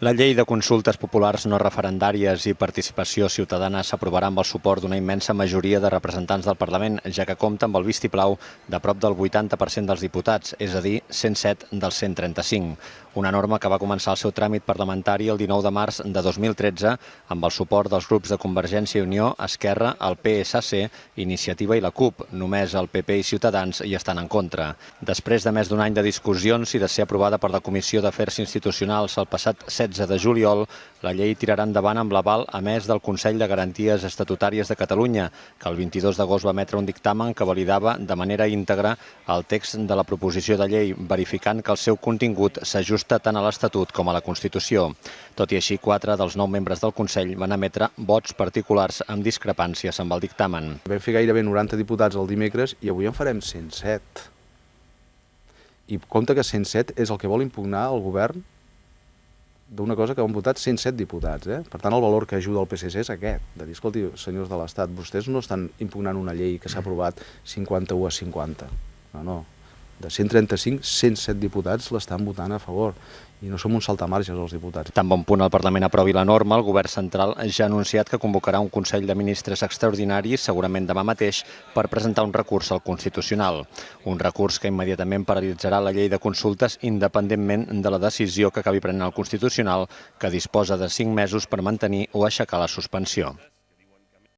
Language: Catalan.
La llei de consultes populars no referendàries i participació ciutadana s'aprovarà amb el suport d'una immensa majoria de representants del Parlament, ja que compta amb el vistiplau de prop del 80% dels diputats, és a dir, 107 dels 135. Una norma que va començar el seu tràmit parlamentari el 19 de març de 2013 amb el suport dels grups de Convergència i Unió, Esquerra, el PSC, Iniciativa i la CUP. Només el PP i Ciutadans hi estan en contra. Després de més d'un any de discussions i de ser aprovada per la Comissió d'Afers Institucionals el passat 16 de juliol, la llei tirarà endavant amb l'aval emès del Consell de Garanties Estatutàries de Catalunya, que el 22 d'agost va emetre un dictamen que validava de manera íntegra el text de la proposició de llei, verificant que el seu contingut s'ajusta tant a l'Estatut com a la Constitució. Tot i així, 4 dels 9 membres del Consell van emetre vots particulars amb discrepàncies amb el dictamen. Vam fer gairebé 90 diputats el dimecres i avui en farem 107. I compte que 107 és el que vol impugnar el govern d'una cosa que han votat 107 diputats. Per tant, el valor que ajuda el PSC és aquest, de dir, escolti, senyors de l'Estat, vostès no estan impugnant una llei que s'ha aprovat 51 a 50. No. De 135, 107 diputats l'estan votant a favor. I no som uns saltamarges, els diputats. Tan bon punt el Parlament aprovi la norma, el Govern central ja ha anunciat que convocarà un Consell de Ministres extraordinari, segurament demà mateix, per presentar un recurs al Constitucional. Un recurs que immediatament paralitzarà la llei de consultes independentment de la decisió que acabi prenent el Constitucional, que disposa de 5 mesos per mantenir o aixecar la suspensió.